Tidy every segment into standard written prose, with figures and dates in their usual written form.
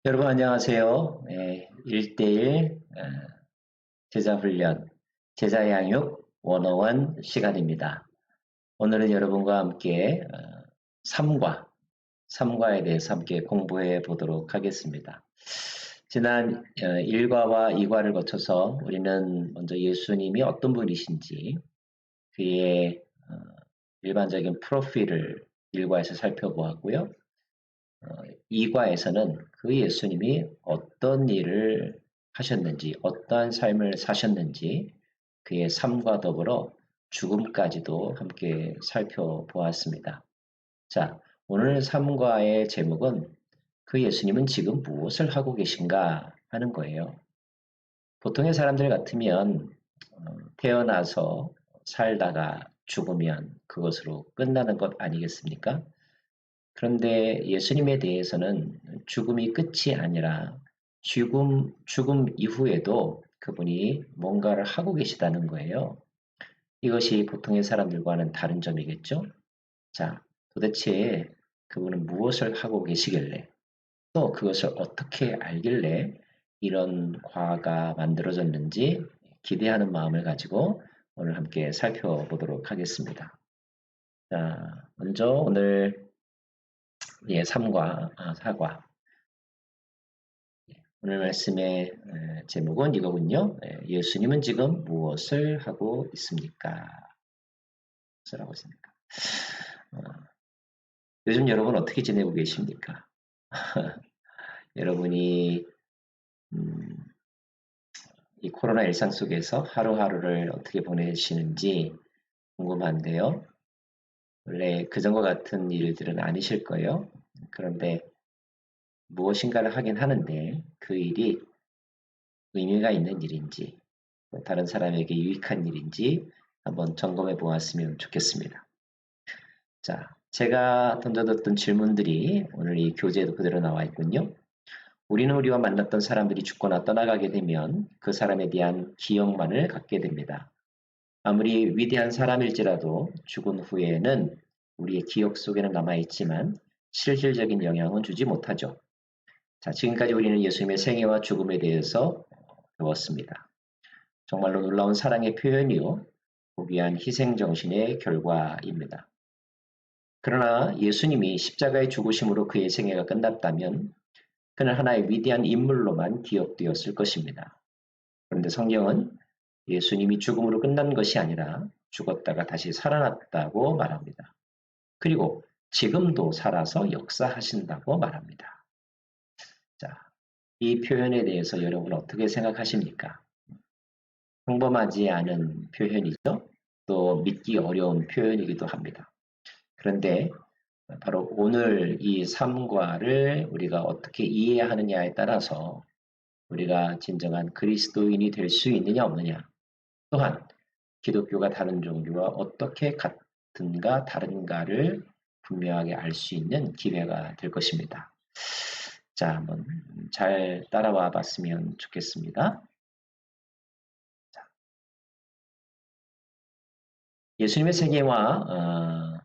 여러분 안녕하세요. 1대1 제자훈련, 제자양육 101 시간입니다. 오늘은 여러분과 함께 삼과에 대해서 함께 공부해 보도록 하겠습니다. 지난 1과와 2과를 거쳐서 우리는 먼저 예수님이 어떤 분이신지 그의 일반적인 프로필을 1과에서 살펴보았고요. 2과에서는 그 예수님이 어떤 일을 하셨는지, 어떠한 삶을 사셨는지, 그의 삶과 더불어 죽음까지도 함께 살펴보았습니다. 자, 오늘 3과의 제목은 그 예수님은 지금 무엇을 하고 계신가 하는 거예요. 보통의 사람들 같으면 태어나서 살다가 죽으면 그것으로 끝나는 것 아니겠습니까? 그런데 예수님에 대해서는 죽음이 끝이 아니라 죽음 이후에도 그분이 뭔가를 하고 계시다는 거예요. 이것이 보통의 사람들과는 다른 점이겠죠? 자, 도대체 그분은 무엇을 하고 계시길래 또 그것을 어떻게 알길래 이런 과가 만들어졌는지 기대하는 마음을 가지고 오늘 함께 살펴보도록 하겠습니다. 자, 먼저 오늘 3과, 4과. 오늘 말씀의 제목은 이거군요. 예수님은 지금 무엇을 하고 있습니까? 무엇을 하고 있습니까? 어, 요즘 여러분 어떻게 지내고 계십니까? 여러분이 음, 이 코로나 일상 속에서 하루하루를 어떻게 보내시는지 궁금한데요. 원래 그전과 같은 일들은 아니실 거예요. 그런데 무엇인가를 하긴 하는데 그 일이 의미가 있는 일인지 다른 사람에게 유익한 일인지 한번 점검해 보았으면 좋겠습니다. 자, 제가 던져뒀던 질문들이 오늘 이 교재에도 그대로 나와 있군요. 우리는 우리와 만났던 사람들이 죽거나 떠나가게 되면 그 사람에 대한 기억만을 갖게 됩니다. 아무리 위대한 사람일지라도 죽은 후에는 우리의 기억 속에는 남아있지만 실질적인 영향은 주지 못하죠. 자, 지금까지 우리는 예수님의 생애와 죽음에 대해서 배웠습니다. 정말로 놀라운 사랑의 표현이요. 고귀한 희생정신의 결과입니다. 그러나 예수님이 십자가의 죽으심으로 그의 생애가 끝났다면 그는 하나의 위대한 인물로만 기억되었을 것입니다. 그런데 성경은 예수님이 죽음으로 끝난 것이 아니라 죽었다가 다시 살아났다고 말합니다. 그리고 지금도 살아서 역사하신다고 말합니다. 자, 이 표현에 대해서 여러분 어떻게 생각하십니까? 평범하지 않은 표현이죠. 또 믿기 어려운 표현이기도 합니다. 그런데 바로 오늘 이 삶과를 우리가 어떻게 이해하느냐에 따라서 우리가 진정한 그리스도인이 될 수 있느냐 없느냐, 또한 기독교가 다른 종교와 어떻게 같은가 다른가를 분명하게 알 수 있는 기회가 될 것입니다. 자, 한번 잘 따라와 봤으면 좋겠습니다. 예수님의 세계와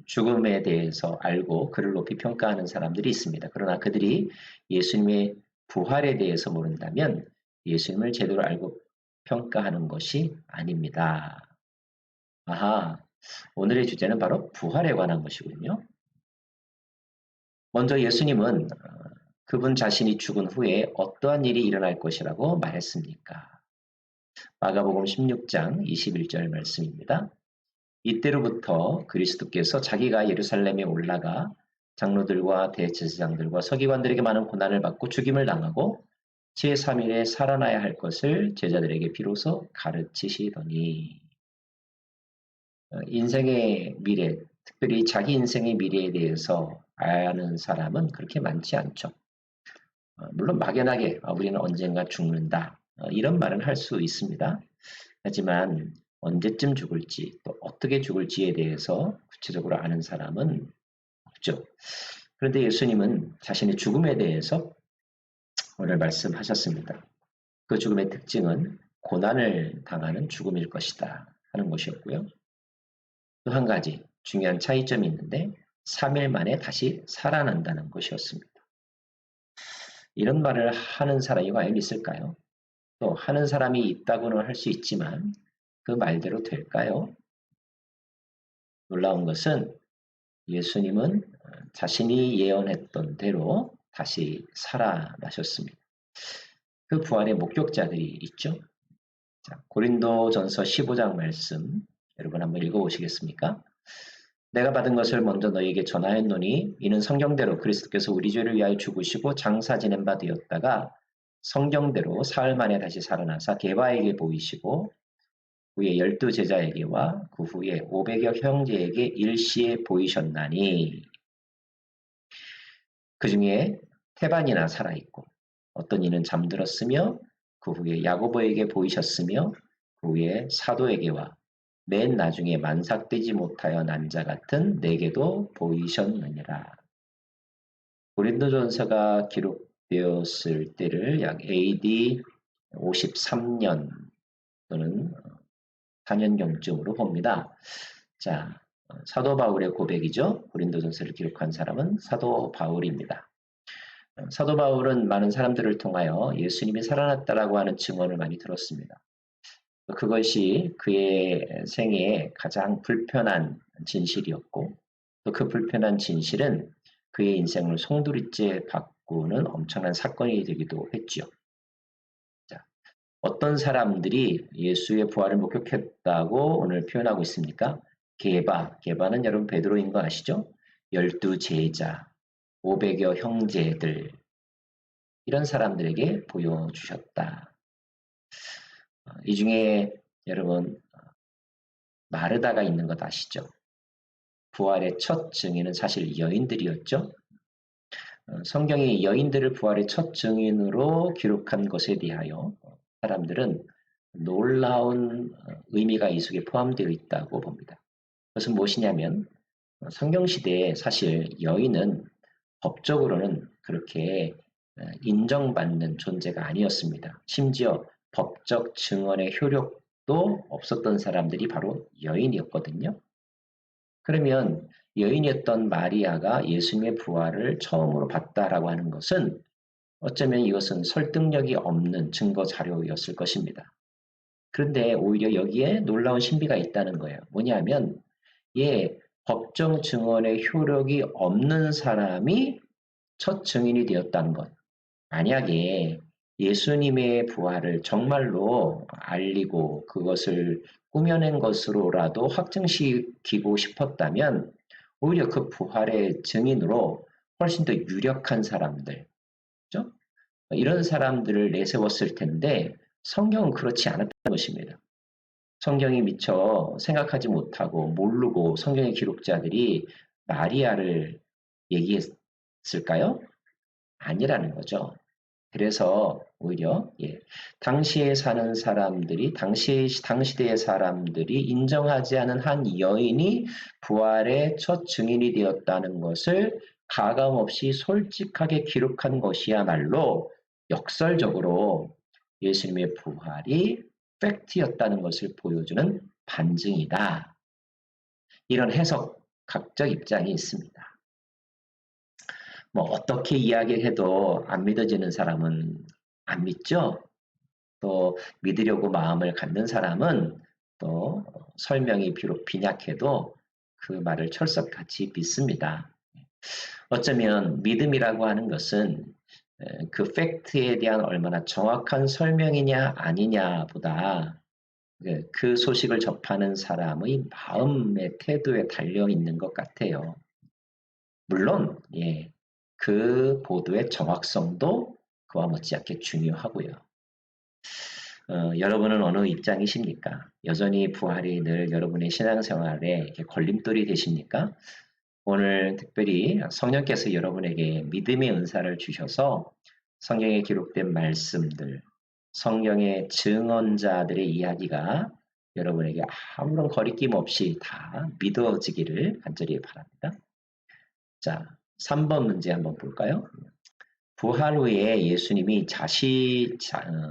죽음에 대해서 알고 그를 높이 평가하는 사람들이 있습니다. 그러나 그들이 예수님의 부활에 대해서 모른다면 예수님을 제대로 알고 평가하는 것이 아닙니다. 아하, 오늘의 주제는 바로 부활에 관한 것이군요. 먼저 예수님은 그분 자신이 죽은 후에 어떠한 일이 일어날 것이라고 말했습니까? 마가복음 16장 21절 말씀입니다. 이때로부터 그리스도께서 자기가 예루살렘에 올라가 장로들과 대제사장들과 서기관들에게 많은 고난을 받고 죽임을 당하고 제3일에 살아나야 할 것을 제자들에게 비로소 가르치시더니 인생의 미래, 특별히 자기 인생의 미래에 대해서 아는 사람은 그렇게 많지 않죠. 물론 막연하게 우리는 언젠가 죽는다 이런 말은 할 수 있습니다. 하지만 언제쯤 죽을지 또 어떻게 죽을지에 대해서 구체적으로 아는 사람은 없죠. 그런데 예수님은 자신의 죽음에 대해서 오늘 말씀하셨습니다. 그 죽음의 특징은 고난을 당하는 죽음일 것이다 하는 것이었고요. 또 한 가지 중요한 차이점이 있는데 3일 만에 다시 살아난다는 것이었습니다. 이런 말을 하는 사람이 과연 있을까요? 또 하는 사람이 있다고는 할 수 있지만 그 말대로 될까요? 놀라운 것은 예수님은 자신이 예언했던 대로 다시 살아나셨습니다. 그 부활의 목격자들이 있죠. 자, 고린도전서 15장 말씀 여러분 한번 읽어보시겠습니까? 내가 받은 것을 먼저 너희에게 전하였노니 이는 성경대로 그리스도께서 우리 죄를 위하여 죽으시고 장사 지낸 바 되었다가 성경대로 사흘 만에 다시 살아나사 게바에게 보이시고 후에 12 제자에게와 그 후에 500여 형제에게 일시에 보이셨나니 그 중에 태반이나 살아있고 어떤 이는 잠들었으며 그 후에 야고보에게 보이셨으며 그 후에 사도에게와 맨 나중에 만삭되지 못하여 난 자 같은 내게도 보이셨느니라. 고린도전서가 기록되었을 때를 약 AD 53년 또는 4년경쯤으로 봅니다. 자, 사도 바울의 고백이죠. 고린도전서를 기록한 사람은 사도 바울입니다. 사도 바울은 많은 사람들을 통하여 예수님이 살아났다라고 하는 증언을 많이 들었습니다. 그것이 그의 생애에 가장 불편한 진실이었고 또 그 불편한 진실은 그의 인생을 송두리째 바꾸는 엄청난 사건이 되기도 했죠. 자, 어떤 사람들이 예수의 부활을 목격했다고 오늘 표현하고 있습니까? 게바는 여러분 베드로인 거 아시죠? 12 제자, 500여 형제들 이런 사람들에게 보여주셨다. 이 중에 여러분 마르다가 있는 것 아시죠? 부활의 첫 증인은 사실 여인들이었죠. 성경이 여인들을 부활의 첫 증인으로 기록한 것에 대하여 사람들은 놀라운 의미가 이 속에 포함되어 있다고 봅니다. 그것은 무엇이냐면 성경시대에 사실 여인은 법적으로는 그렇게 인정받는 존재가 아니었습니다. 심지어 법적 증언의 효력도 없었던 사람들이 바로 여인이었거든요. 그러면 여인이었던 마리아가 예수님의 부활을 처음으로 봤다라고 하는 것은 어쩌면 이것은 설득력이 없는 증거 자료였을 것입니다. 그런데 오히려 여기에 놀라운 신비가 있다는 거예요. 뭐냐면 법정 증언의 효력이 없는 사람이 첫 증인이 되었다는 것. 만약에 예수님의 부활을 정말로 알리고 그것을 꾸며낸 것으로라도 확증시키고 싶었다면 오히려 그 부활의 증인으로 훨씬 더 유력한 사람들, 그죠? 이런 사람들을 내세웠을 텐데 성경은 그렇지 않았다는 것입니다. 성경이 미처 생각하지 못하고 모르고 성경의 기록자들이 마리아를 얘기했을까요? 아니라는 거죠. 그래서 오히려 당시에 사는 사람들이 당시대의 사람들이 인정하지 않은 한 여인이 부활의 첫 증인이 되었다는 것을 가감없이 솔직하게 기록한 것이야말로 역설적으로 예수님의 부활이 팩트였다는 것을 보여주는 반증이다. 이런 해석, 각적 입장이 있습니다. 뭐 어떻게 이야기해도 안 믿어지는 사람은 안 믿죠. 또 믿으려고 마음을 갖는 사람은 또 설명이 비록 빈약해도 그 말을 철석같이 믿습니다. 어쩌면 믿음이라고 하는 것은 그 팩트에 대한 얼마나 정확한 설명이냐 아니냐보다 그 소식을 접하는 사람의 마음의 태도에 달려 있는 것 같아요. 물론 그 보도의 정확성도 그와 못지않게 중요하고요. 여러분은 어느 입장이십니까? 여전히 부활이 늘 여러분의 신앙생활에 이렇게 걸림돌이 되십니까? 오늘 특별히 성령께서 여러분에게 믿음의 은사를 주셔서 성경에 기록된 말씀들, 성경의 증언자들의 이야기가 여러분에게 아무런 거리낌 없이 다 믿어지기를 간절히 바랍니다. 자, 3번 문제 한번 볼까요? 부활 후에 예수님이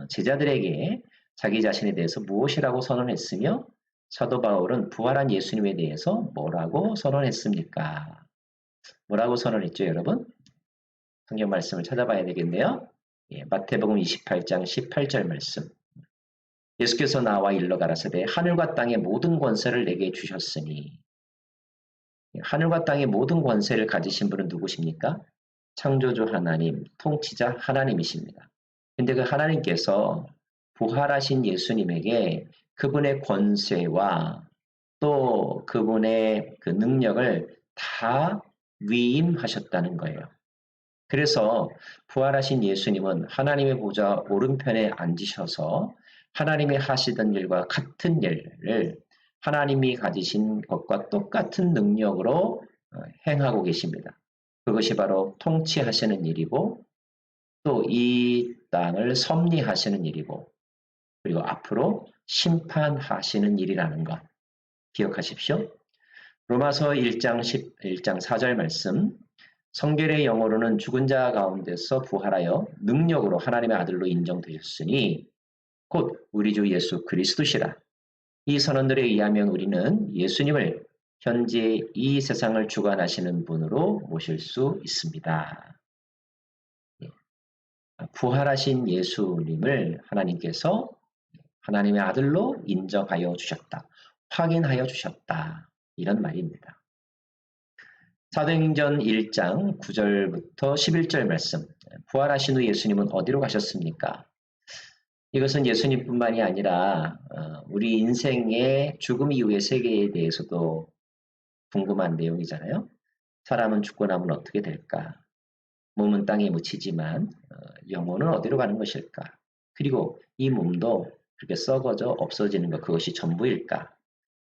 제자들에게 자기 자신에 대해서 무엇이라고 선언했으며 사도 바울은 부활한 예수님에 대해서 뭐라고 선언했습니까? 뭐라고 선언했죠, 여러분? 성경 말씀을 찾아봐야 되겠네요. 마태복음 28장 18절 말씀. 예수께서 나와 일러 가라사대 하늘과 땅의 모든 권세를 내게 주셨으니. 하늘과 땅의 모든 권세를 가지신 분은 누구십니까? 창조주 하나님, 통치자 하나님이십니다. 근데 그 하나님께서 부활하신 예수님에게 그분의 권세와 또 그분의 그 능력을 다 위임하셨다는 거예요. 그래서 부활하신 예수님은 하나님의 보좌 오른편에 앉으셔서 하나님이 하시던 일과 같은 일을 하나님이 가지신 것과 똑같은 능력으로 행하고 계십니다. 그것이 바로 통치하시는 일이고 또 이 땅을 섭리하시는 일이고 그리고 앞으로 심판하시는 일이라는 것 기억하십시오. 로마서 1장 4절 말씀 성결의 영어로는 죽은 자 가운데서 부활하여 능력으로 하나님의 아들로 인정되셨으니 곧 우리 주 예수 그리스도시라. 이 선언들에 의하면 우리는 예수님을 현재 이 세상을 주관하시는 분으로 모실 수 있습니다. 부활하신 예수님을 하나님께서 하나님의 아들로 인정하여 주셨다. 확인하여 주셨다. 이런 말입니다. 사도행전 1장 9절부터 11절 말씀. 부활하신 후 예수님은 어디로 가셨습니까? 이것은 예수님뿐만이 아니라 우리 인생의 죽음 이후의 세계에 대해서도 궁금한 내용이잖아요. 사람은 죽고 나면 어떻게 될까? 몸은 땅에 묻히지만 영혼은 어디로 가는 것일까? 그리고 이 몸도 그렇게 썩어져 없어지는 것 그것이 전부일까?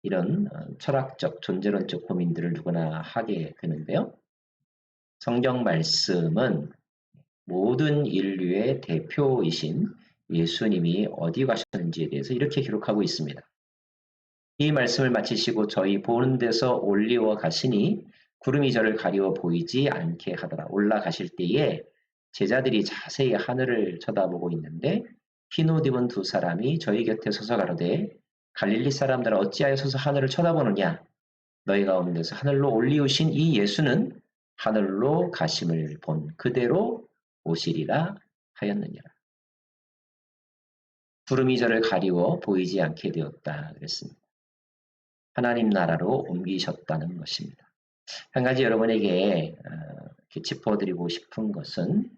이런 철학적, 존재론적 고민들을 누구나 하게 되는데요. 성경 말씀은 모든 인류의 대표이신 예수님이 어디 가셨는지에 대해서 이렇게 기록하고 있습니다. 이 말씀을 마치시고 저희 보는 데서 올리워 가시니 구름이 저를 가리워 보이지 않게 하더라. 올라가실 때에 제자들이 자세히 하늘을 쳐다보고 있는데 흰 옷 입은 두 사람이 저희 곁에 서서 가로되 갈릴리 사람들아 어찌하여 서서 하늘을 쳐다보느냐? 너희 가운데서 하늘로 올리우신 이 예수는 하늘로 가심을 본 그대로 오시리라 하였느니라. 구름이 저를 가리워 보이지 않게 되었다 그랬습니다. 하나님 나라로 옮기셨다는 것입니다. 한 가지 여러분에게 이렇게 짚어드리고 싶은 것은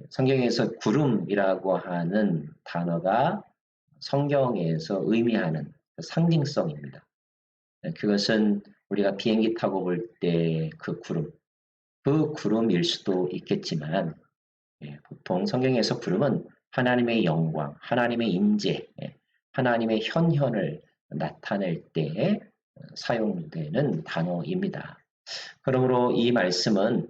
성경에서 구름이라고 하는 단어가 성경에서 의미하는 상징성입니다. 그것은 우리가 비행기 타고 볼 때 그 구름일 수도 있겠지만 보통 성경에서 구름은 하나님의 영광, 하나님의 임재, 하나님의 현현을 나타낼 때 사용되는 단어입니다. 그러므로 이 말씀은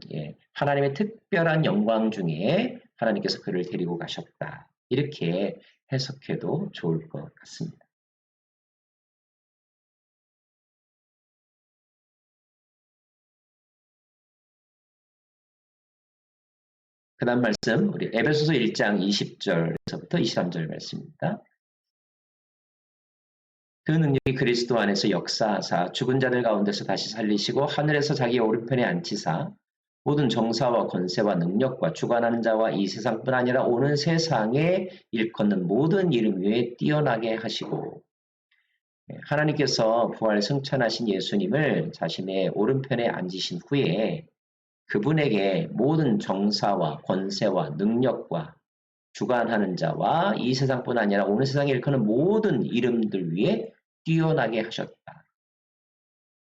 하나님의 특별한 영광 중에 하나님께서 그를 데리고 가셨다. 이렇게 해석해도 좋을 것 같습니다. 그 다음 말씀, 우리 에베소서 1장 20절에서부터 23절 말씀입니다. 그 능력이 그리스도 안에서 역사하사 죽은 자들 가운데서 다시 살리시고 하늘에서 자기 오른편에 앉히사 모든 정사와 권세와 능력과 주관하는 자와 이 세상뿐 아니라 오는 세상에 일컫는 모든 이름 위에 뛰어나게 하시고 하나님께서 부활 승천하신 예수님을 자신의 오른편에 앉으신 후에 그분에게 모든 정사와 권세와 능력과 주관하는 자와 이 세상뿐 아니라 오는 세상에 일컫는 모든 이름들 위에 뛰어나게 하셨다.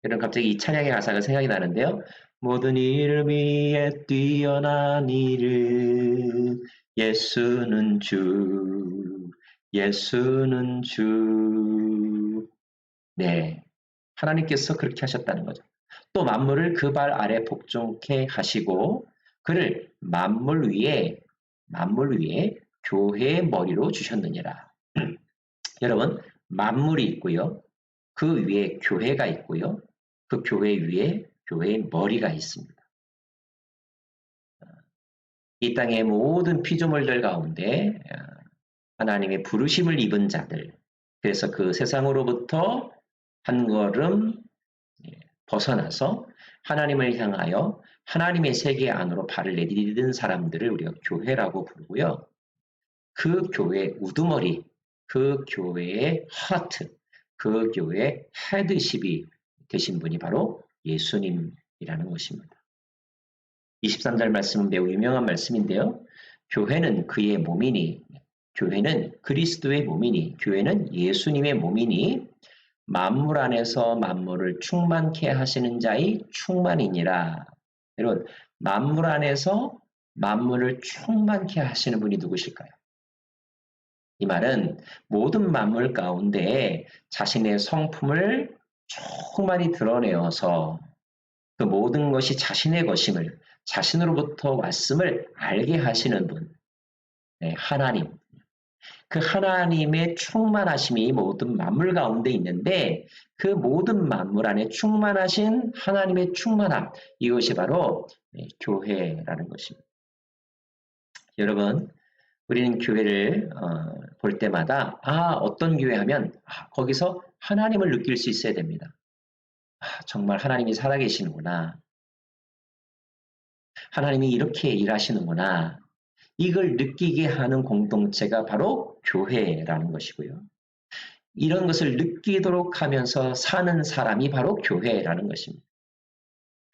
여러분 갑자기 이 찬양의 가사가 생각이 나는데요. 모든 이름 위에 뛰어난 이름 예수는 주 예수는 주 네, 하나님께서 그렇게 하셨다는 거죠. 또 만물을 그 발 아래 복종케 하시고 그를 만물 위에 교회의 머리로 주셨느니라. 여러분 만물이 있고요. 그 위에 교회가 있고요. 그 교회 위에 교회의 머리가 있습니다. 이 땅의 모든 피조물들 가운데 하나님의 부르심을 입은 자들 그래서 그 세상으로부터 한 걸음 벗어나서 하나님을 향하여 하나님의 세계 안으로 발을 내디딘 사람들을 우리가 교회라고 부르고요. 그 교회의 우두머리, 그 교회의 하트, 그 교회의 헤드십이 되신 분이 바로 예수님이라는 것입니다. 23절 말씀은 매우 유명한 말씀인데요. 교회는 그의 몸이니, 교회는 그리스도의 몸이니, 교회는 예수님의 몸이니 만물 안에서 만물을 충만케 하시는 자의 충만이니라. 여러분, 만물 안에서 만물을 충만케 하시는 분이 누구실까요? 이 말은 모든 만물 가운데 자신의 성품을 충만히 드러내어서 그 모든 것이 자신의 것임을, 자신으로부터 왔음을 알게 하시는 분, 네, 하나님. 그 하나님의 충만하심이 모든 만물 가운데 있는데 그 모든 만물 안에 충만하신 하나님의 충만함, 이것이 바로 교회라는 것입니다. 여러분, 우리는 교회를 볼 때마다 어떤 교회 하면 거기서 하나님을 느낄 수 있어야 됩니다. 정말 하나님이 살아계시는구나. 하나님이 이렇게 일하시는구나. 이걸 느끼게 하는 공동체가 바로 교회라는 것이고요. 이런 것을 느끼도록 하면서 사는 사람이 바로 교회라는 것입니다.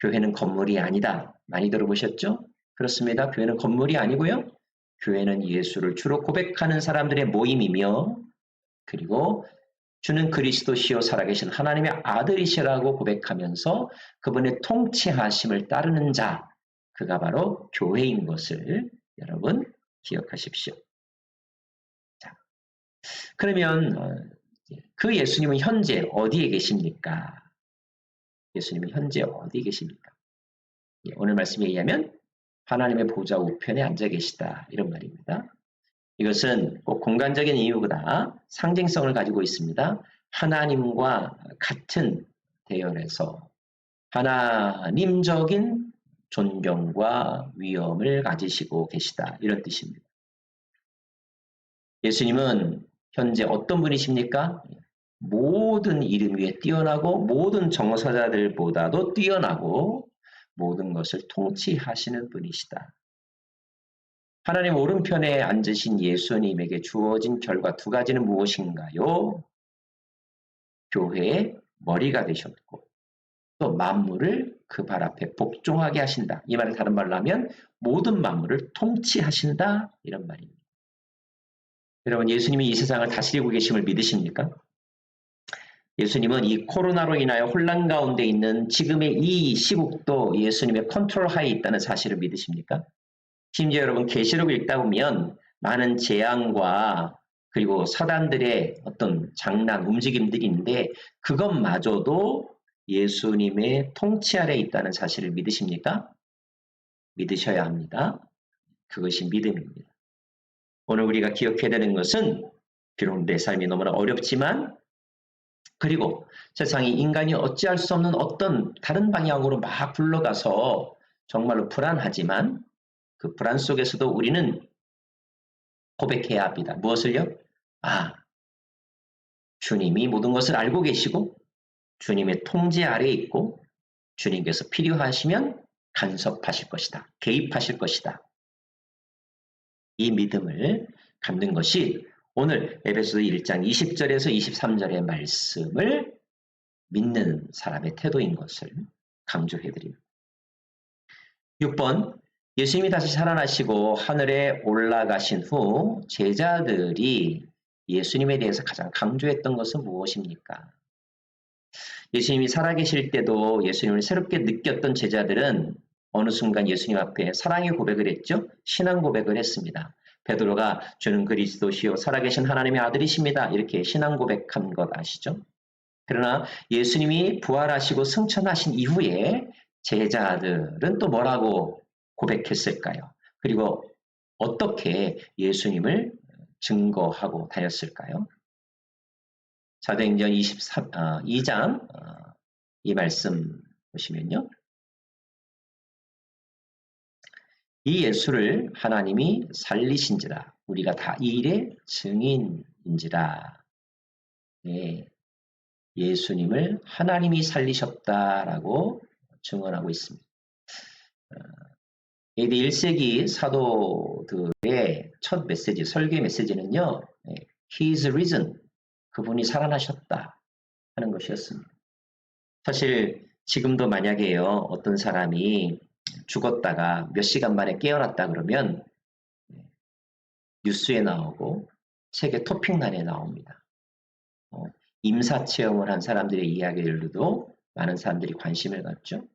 교회는 건물이 아니다. 많이 들어보셨죠? 그렇습니다. 교회는 건물이 아니고요. 교회는 예수를 주로 고백하는 사람들의 모임이며 그리고 주는 그리스도시요 살아계신 하나님의 아들이시라고 고백하면서 그분의 통치하심을 따르는 자, 그가 바로 교회인 것을 여러분 기억하십시오. 자, 그러면 그 예수님은 현재 어디에 계십니까? 예수님은 현재 어디에 계십니까? 오늘 말씀에 의하면 하나님의 보좌 우편에 앉아 계시다 이런 말입니다. 이것은 꼭 공간적인 이유보다 상징성을 가지고 있습니다. 하나님과 같은 대열에서 하나님적인 존경과 위엄을 가지시고 계시다 이런 뜻입니다. 예수님은 현재 어떤 분이십니까? 모든 이름 위에 뛰어나고 모든 정사자들보다도 뛰어나고 모든 것을 통치하시는 분이시다. 하나님 오른편에 앉으신 예수님에게 주어진 결과 두 가지는 무엇인가요? 교회의 머리가 되셨고 또 만물을 그 발 앞에 복종하게 하신다. 이 말을 다른 말로 하면 모든 만물을 통치하신다 이런 말입니다. 여러분 예수님이 이 세상을 다스리고 계심을 믿으십니까? 예수님은 이 코로나로 인하여 혼란 가운데 있는 지금의 이 시국도 예수님의 컨트롤 하에 있다는 사실을 믿으십니까? 심지어 여러분 계시록 읽다 보면 많은 재앙과 그리고 사단들의 어떤 장난 움직임들이 있는데 그것마저도 예수님의 통치 아래 있다는 사실을 믿으십니까? 믿으셔야 합니다. 그것이 믿음입니다. 오늘 우리가 기억해야 되는 것은 비록 내 삶이 너무나 어렵지만 그리고 세상이 인간이 어찌할 수 없는 어떤 다른 방향으로 막 굴러가서 정말로 불안하지만 그 불안 속에서도 우리는 고백해야 합니다. 무엇을요? 주님이 모든 것을 알고 계시고 주님의 통제 아래에 있고 주님께서 필요하시면 간섭하실 것이다. 개입하실 것이다. 이 믿음을 갖는 것이 오늘 에베소서 1장 20절에서 23절의 말씀을 믿는 사람의 태도인 것을 강조해드립니다. 6번 예수님이 다시 살아나시고 하늘에 올라가신 후 제자들이 예수님에 대해서 가장 강조했던 것은 무엇입니까? 예수님이 살아계실 때도 예수님을 새롭게 느꼈던 제자들은 어느 순간 예수님 앞에 사랑의 고백을 했죠. 신앙 고백을 했습니다. 베드로가 주는 그리스도시요 살아계신 하나님의 아들이십니다. 이렇게 신앙 고백한 것 아시죠? 그러나 예수님이 부활하시고 승천하신 이후에 제자들은 또 뭐라고 고백했을까요? 그리고 어떻게 예수님을 증거하고 다녔을까요? 사도행전 2장 이 말씀 보시면요. 이 예수를 하나님이 살리신지라 우리가 다 이 일의 증인인지라. 네, 예수님을 하나님이 살리셨다라고 증언하고 있습니다. AD 1세기 사도들의 첫 메시지, 설교 메시지는요, He is risen. 그분이 살아나셨다 하는 것이었습니다. 사실 지금도 만약에요, 어떤 사람이 죽었다가 몇 시간 만에 깨어났다 그러면 뉴스에 나오고 세계 토픽란에 나옵니다. 임사체험을 한 사람들의 이야기들도 많은 사람들이 관심을 갖죠.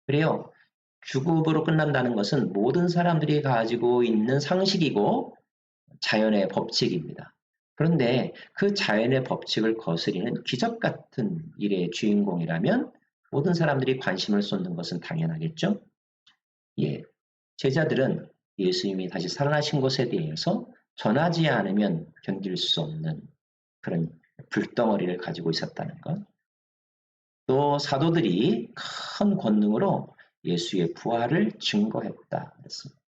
그래요. 죽음으로 끝난다는 것은 모든 사람들이 가지고 있는 상식이고 자연의 법칙입니다. 그런데 그 자연의 법칙을 거스리는 기적 같은 일의 주인공이라면 모든 사람들이 관심을 쏟는 것은 당연하겠죠. 예, 제자들은 예수님이 다시 살아나신 것에 대해서 전하지 않으면 견딜 수 없는 그런 불덩어리를 가지고 있었다는 것. 또 사도들이 큰 권능으로 예수의 부활을 증거했다 그랬습니다.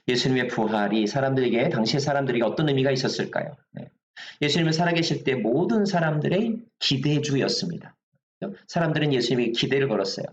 예수님의 부활이 사람들에게, 당시의 사람들에게 어떤 의미가 있었을까요? 예수님은 살아계실 때 모든 사람들의 기대주였습니다. 사람들은 예수님에게 기대를 걸었어요.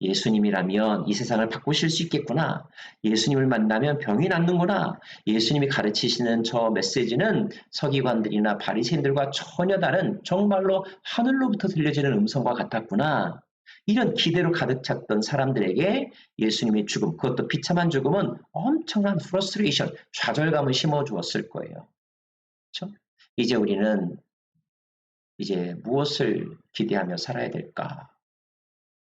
예수님이라면 이 세상을 바꾸실 수 있겠구나. 예수님을 만나면 병이 낫는구나. 예수님이 가르치시는 저 메시지는 서기관들이나 바리새인들과 전혀 다른 정말로 하늘로부터 들려지는 음성과 같았구나. 이런 기대로 가득 찼던 사람들에게 예수님의 죽음, 그것도 비참한 죽음은 엄청난 프러스트레이션, 좌절감을 심어주었을 거예요. 그렇죠? 이제 우리는 이제 무엇을 기대하며 살아야 될까?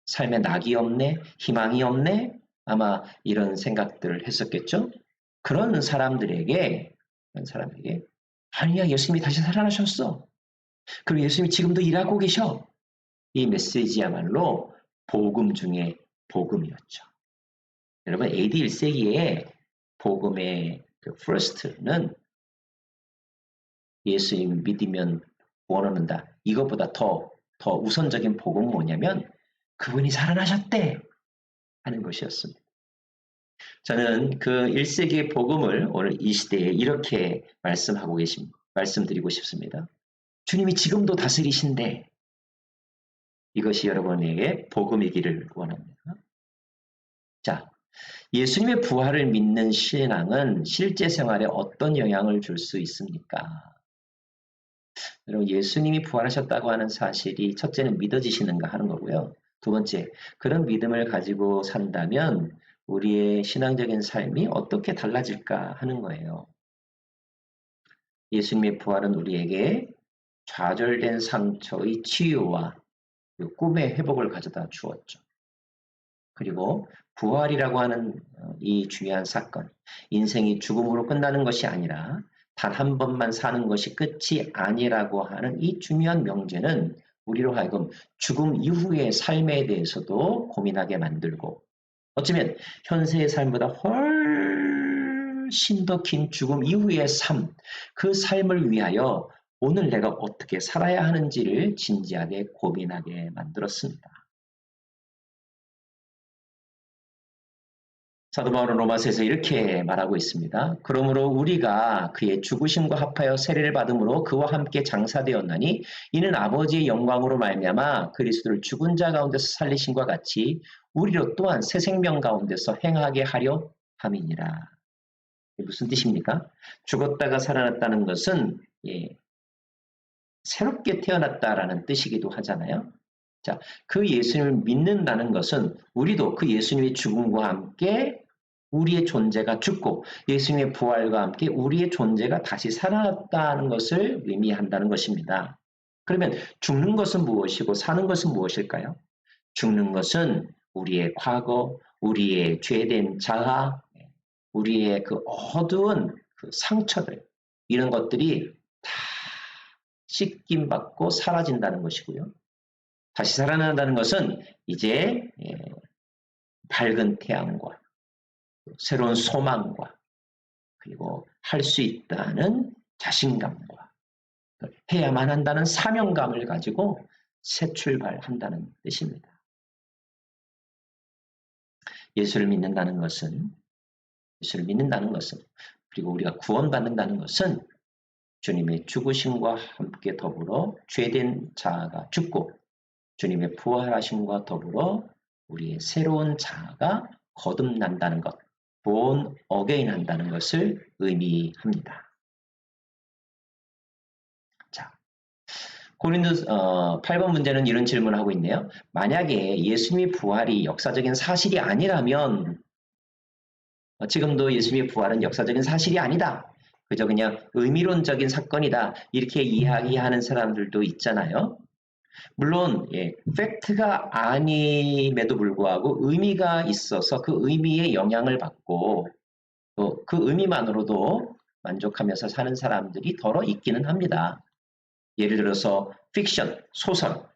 삶에 낙이 없네, 희망이 없네, 아마 이런 생각들을 했었겠죠. 그런 사람들에게 아니야, 예수님이 다시 살아나셨어. 그리고 예수님이 지금도 일하고 계셔. 이 메시지야말로 복음 중에 복음이었죠. 여러분, AD 1세기에 복음의 그 first는 예수님 믿으면 구원 얻는다. 이것보다 더 우선적인 복음은 뭐냐면 그분이 살아나셨대 하는 것이었습니다. 저는 그 1세기의 복음을 오늘 이 시대에 이렇게 말씀드리고 싶습니다. 주님이 지금도 다스리신데 이것이 여러분에게 복음이기를 원합니다. 자, 예수님의 부활을 믿는 신앙은 실제 생활에 어떤 영향을 줄 수 있습니까? 여러분, 예수님이 부활하셨다고 하는 사실이 첫째는 믿어지시는가 하는 거고요. 두 번째, 그런 믿음을 가지고 산다면 우리의 신앙적인 삶이 어떻게 달라질까 하는 거예요. 예수님의 부활은 우리에게 좌절된 상처의 치유와 꿈의 회복을 가져다 주었죠. 그리고 부활이라고 하는 이 중요한 사건, 인생이 죽음으로 끝나는 것이 아니라 단 한 번만 사는 것이 끝이 아니라고 하는 이 중요한 명제는 우리로 하여금 죽음 이후의 삶에 대해서도 고민하게 만들고 어쩌면 현세의 삶보다 훨씬 더 긴 죽음 이후의 삶, 그 삶을 위하여 오늘 내가 어떻게 살아야 하는지를 진지하게 고민하게 만들었습니다. 사도 바울은 로마서에서 이렇게 말하고 있습니다. 그러므로 우리가 그의 죽으심과 합하여 세례를 받음으로 그와 함께 장사되었나니 이는 아버지의 영광으로 말미암아 그리스도를 죽은 자 가운데서 살리심과 같이 우리로 또한 새 생명 가운데서 행하게 하려 함이니라. 무슨 뜻입니까? 죽었다가 살아났다는 것은 새롭게 태어났다라는 뜻이기도 하잖아요. 자, 그 예수님을 믿는다는 것은 우리도 그 예수님의 죽음과 함께 우리의 존재가 죽고 예수님의 부활과 함께 우리의 존재가 다시 살아났다는 것을 의미한다는 것입니다. 그러면 죽는 것은 무엇이고 사는 것은 무엇일까요? 죽는 것은 우리의 과거, 우리의 죄된 자아, 우리의 그 어두운 그 상처들, 이런 것들이 다 씻김받고 사라진다는 것이고요. 다시 살아난다는 것은 이제 밝은 태양과 새로운 소망과 그리고 할 수 있다는 자신감과 해야만 한다는 사명감을 가지고 새 출발한다는 뜻입니다. 예수를 믿는다는 것은 그리고 우리가 구원받는다는 것은 주님의 죽으심과 함께 더불어 죄된 자아가 죽고 주님의 부활하심과 더불어 우리의 새로운 자아가 거듭난다는 것, born again 한다는 것을 의미합니다. 자, 고린도 8번 문제는 이런 질문을 하고 있네요. 만약에 예수님의 부활이 역사적인 사실이 아니라면 지금도 예수님의 부활은 역사적인 사실이 아니다. 그저 그냥 의미론적인 사건이다. 이렇게 이야기하는 사람들도 있잖아요. 물론 팩트가 아님에도 불구하고 의미가 있어서 그 의미에 영향을 받고 또 그 의미만으로도 만족하면서 사는 사람들이 더러 있기는 합니다. 예를 들어서 픽션,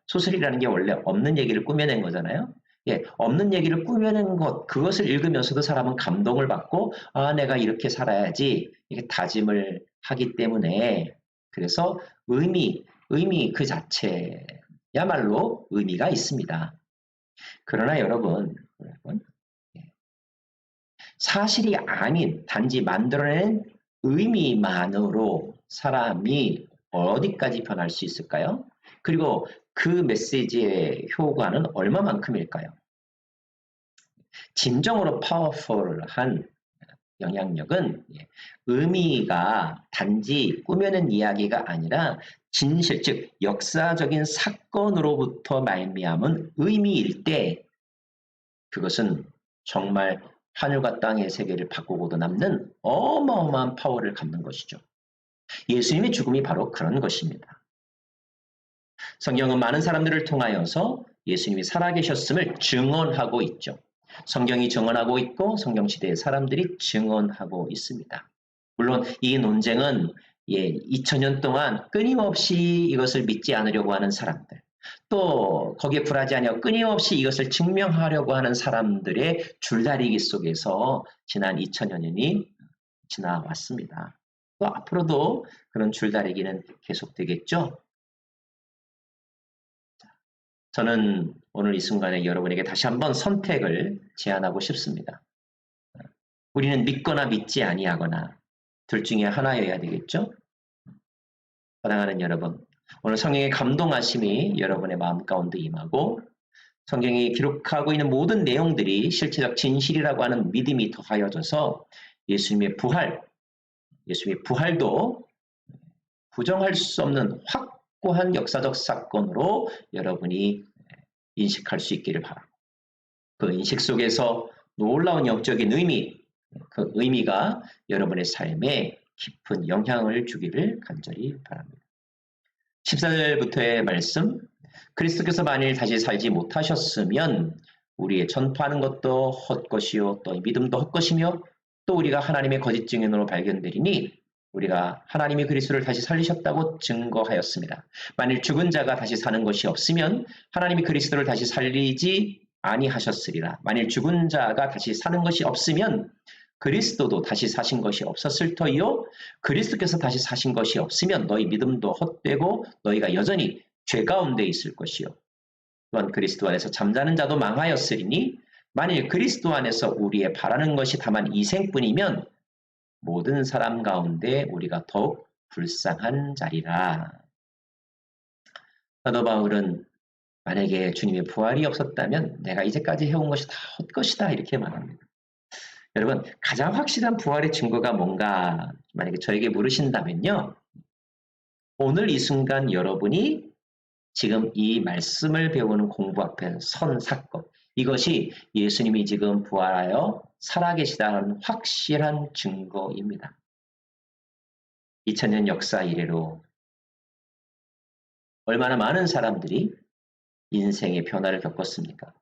소설이라는 게 원래 없는 얘기를 꾸며낸 거잖아요. 없는 얘기를 꾸며낸 것, 그것을 읽으면서도 사람은 감동을 받고 아, 내가 이렇게 살아야지 이렇게 다짐을 하기 때문에 그래서 의미 그 자체야말로 의미가 있습니다. 그러나 여러분 사실이 아닌 단지 만들어낸 의미만으로 사람이 어디까지 변할 수 있을까요? 그리고 그 메시지의 효과는 얼마만큼일까요? 진정으로 파워풀한 영향력은 의미가 단지 꾸며낸 이야기가 아니라 진실, 즉 역사적인 사건으로부터 말미암은 의미일 때 그것은 정말 하늘과 땅의 세계를 바꾸고도 남는 어마어마한 파워를 갖는 것이죠. 예수님의 죽음이 바로 그런 것입니다. 성경은 많은 사람들을 통하여서 예수님이 살아계셨음을 증언하고 있죠. 성경이 증언하고 있고 성경시대의 사람들이 증언하고 있습니다. 물론 이 논쟁은 2000년 동안 끊임없이 이것을 믿지 않으려고 하는 사람들, 또 거기에 굴하지 아니하고 끊임없이 이것을 증명하려고 하는 사람들의 줄다리기 속에서 지난 2000여 년이 지나왔습니다. 또 앞으로도 그런 줄다리기는 계속되겠죠. 저는 오늘 이 순간에 여러분에게 다시 한번 선택을 제안하고 싶습니다. 우리는 믿거나 믿지 아니하거나 둘 중에 하나여야 되겠죠? 사랑하는 여러분, 오늘 성경의 감동하심이 여러분의 마음 가운데 임하고 성경이 기록하고 있는 모든 내용들이 실체적 진실이라고 하는 믿음이 더하여져서 예수님의 부활도 부정할 수 없는 확고한 역사적 사건으로 여러분이 인식할 수 있기를 바랍니다. 그 인식 속에서 놀라운 영적인 의미, 그 의미가 여러분의 삶에 깊은 영향을 주기를 간절히 바랍니다. 14절부터의 말씀, 그리스도께서 만일 다시 살지 못하셨으면 우리의 전파하는 것도 헛것이요 또 믿음도 헛것이며 또 우리가 하나님의 거짓 증인으로 발견되리니 우리가 하나님이 그리스도를 다시 살리셨다고 증거하였습니다. 만일 죽은 자가 다시 사는 것이 없으면 하나님이 그리스도를 다시 살리지 아니하셨으리라. 만일 죽은 자가 다시 사는 것이 없으면 그리스도도 다시 사신 것이 없었을 터이요 그리스도께서 다시 사신 것이 없으면 너희 믿음도 헛되고 너희가 여전히 죄 가운데 있을 것이요 또한 그리스도 안에서 잠자는 자도 망하였으리니 만일 그리스도 안에서 우리의 바라는 것이 다만 이생뿐이면 모든 사람 가운데 우리가 더욱 불쌍한 자리라. 사도 바울은 만약에 주님의 부활이 없었다면 내가 이제까지 해온 것이 다 헛것이다 이렇게 말합니다. 여러분 가장 확실한 부활의 증거가 뭔가 만약에 저에게 물으신다면요. 오늘 이 순간 여러분이 지금 이 말씀을 배우는 공부 앞에 선 사건 이것이 예수님이 지금 부활하여 살아계시다는 확실한 증거입니다. 2000년 역사 이래로 얼마나 많은 사람들이 인생의 변화를 겪었습니까?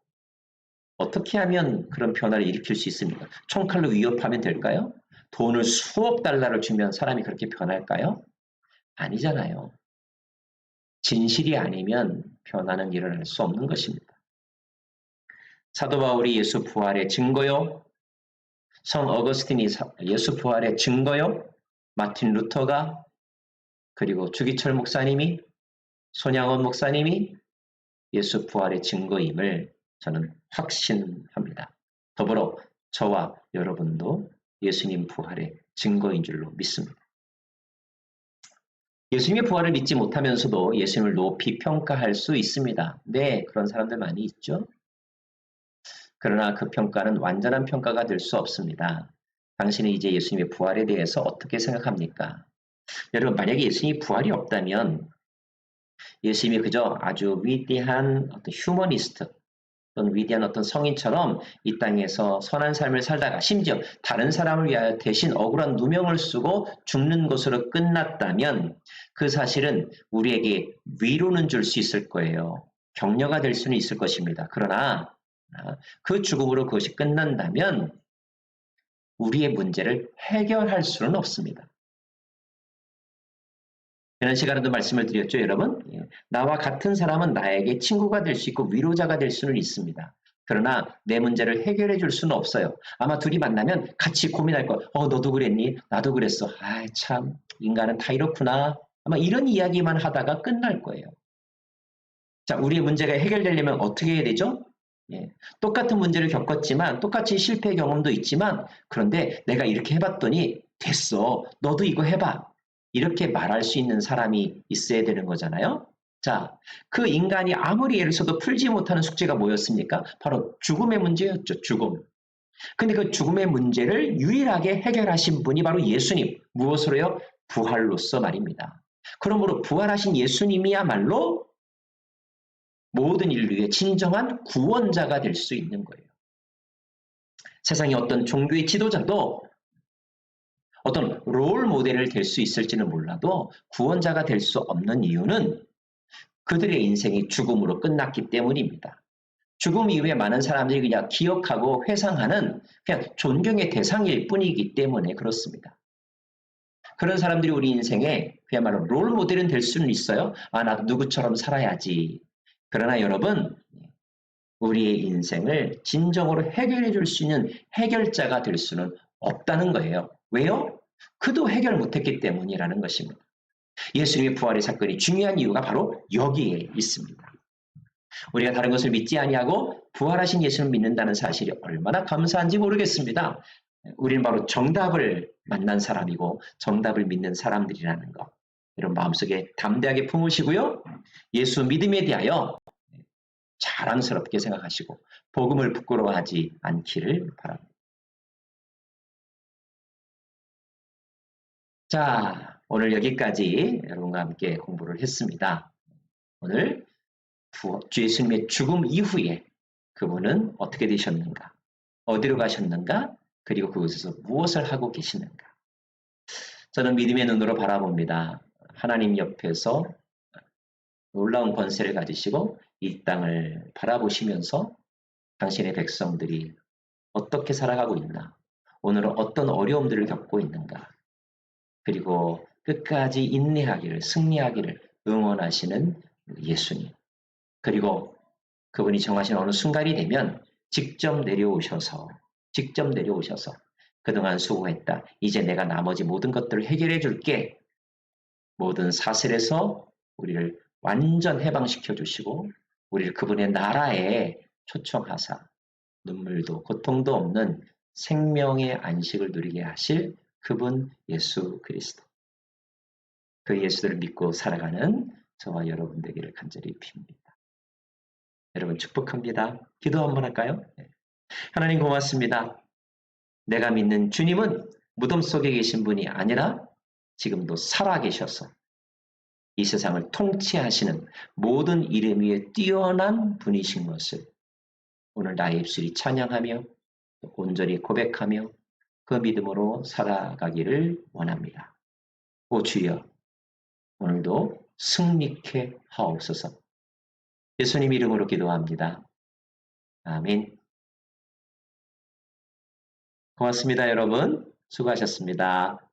어떻게 하면 그런 변화를 일으킬 수 있습니까? 총칼로 위협하면 될까요? 돈을 수억 달러를 주면 사람이 그렇게 변할까요? 아니잖아요. 진실이 아니면 변화는 일어날 수 없는 것입니다. 사도 바울이 예수 부활의 증거요. 성 어거스틴이 예수 부활의 증거요. 마틴 루터가 그리고 주기철 목사님이 손양원 목사님이 예수 부활의 증거임을 저는 확신합니다. 더불어 저와 여러분도 예수님 부활의 증거인 줄로 믿습니다. 예수님의 부활을 믿지 못하면서도 예수님을 높이 평가할 수 있습니다. 네, 그런 사람들 많이 있죠. 그러나 그 평가는 완전한 평가가 될 수 없습니다. 당신은 이제 예수님의 부활에 대해서 어떻게 생각합니까? 여러분, 만약에 예수님이 부활이 없다면 예수님이 그저 아주 위대한 어떤 휴머니스트 또는 위대한 어떤 성인처럼 이 땅에서 선한 삶을 살다가 심지어 다른 사람을 위하여 대신 억울한 누명을 쓰고 죽는 것으로 끝났다면 그 사실은 우리에게 위로는 줄 수 있을 거예요. 격려가 될 수는 있을 것입니다. 그러나 그 죽음으로 그것이 끝난다면 우리의 문제를 해결할 수는 없습니다. 지난 시간에도 말씀을 드렸죠, 여러분? 나와 같은 사람은 나에게 친구가 될 수 있고 위로자가 될 수는 있습니다. 그러나 내 문제를 해결해 줄 수는 없어요. 아마 둘이 만나면 같이 고민할 거예요. 너도 그랬니? 나도 그랬어. 참, 인간은 다 이렇구나. 아마 이런 이야기만 하다가 끝날 거예요. 자, 우리의 문제가 해결되려면 어떻게 해야 되죠? 똑같은 문제를 겪었지만, 똑같이 실패 경험도 있지만, 그런데 내가 이렇게 해봤더니 됐어. 너도 이거 해봐. 이렇게 말할 수 있는 사람이 있어야 되는 거잖아요. 자, 그 인간이 아무리 애를 써도 풀지 못하는 숙제가 뭐였습니까? 바로 죽음의 문제였죠. 죽음. 근데 그 죽음의 문제를 유일하게 해결하신 분이 바로 예수님. 무엇으로요? 부활로서 말입니다. 그러므로 부활하신 예수님이야말로 모든 인류의 진정한 구원자가 될 수 있는 거예요. 세상의 어떤 종교의 지도자도 어떤 롤 모델을 될 수 있을지는 몰라도 구원자가 될 수 없는 이유는 그들의 인생이 죽음으로 끝났기 때문입니다. 죽음 이후에 많은 사람들이 그냥 기억하고 회상하는 그냥 존경의 대상일 뿐이기 때문에 그렇습니다. 그런 사람들이 우리 인생에 그야말로 롤 모델은 될 수는 있어요. 나도 누구처럼 살아야지. 그러나 여러분, 우리의 인생을 진정으로 해결해 줄 수 있는 해결자가 될 수는 없다는 거예요. 왜요? 그도 해결 못했기 때문이라는 것입니다. 예수님의 부활의 사건이 중요한 이유가 바로 여기에 있습니다. 우리가 다른 것을 믿지 아니하고 부활하신 예수를 믿는다는 사실이 얼마나 감사한지 모르겠습니다. 우리는 바로 정답을 만난 사람이고 정답을 믿는 사람들이라는 것. 여러분 마음속에 담대하게 품으시고요. 예수 믿음에 대하여 자랑스럽게 생각하시고 복음을 부끄러워하지 않기를 바랍니다. 자, 오늘 여기까지 여러분과 함께 공부를 했습니다. 오늘 주 예수님의 죽음 이후에 그분은 어떻게 되셨는가? 어디로 가셨는가? 그리고 그곳에서 무엇을 하고 계시는가? 저는 믿음의 눈으로 바라봅니다. 하나님 옆에서 놀라운 권세를 가지시고 이 땅을 바라보시면서 당신의 백성들이 어떻게 살아가고 있나? 오늘은 어떤 어려움들을 겪고 있는가? 그리고 끝까지 인내하기를, 승리하기를 응원하시는 예수님. 그리고 그분이 정하신 어느 순간이 되면 직접 내려오셔서 그동안 수고했다. 이제 내가 나머지 모든 것들을 해결해 줄게. 모든 사슬에서 우리를 완전 해방시켜 주시고 우리를 그분의 나라에 초청하사 눈물도 고통도 없는 생명의 안식을 누리게 하실 그분 예수 그리스도. 그 예수를 믿고 살아가는 저와 여러분 되기를 간절히 빕니다. 여러분 축복합니다. 기도 한번 할까요? 하나님 고맙습니다. 내가 믿는 주님은 무덤 속에 계신 분이 아니라 지금도 살아 계셔서 이 세상을 통치하시는 모든 이름 위에 뛰어난 분이신 것을 오늘 나의 입술이 찬양하며 온전히 고백하며 그 믿음으로 살아가기를 원합니다. 오 주여, 오늘도 승리케 하옵소서. 예수님 이름으로 기도합니다. 아멘. 고맙습니다, 여러분. 수고하셨습니다.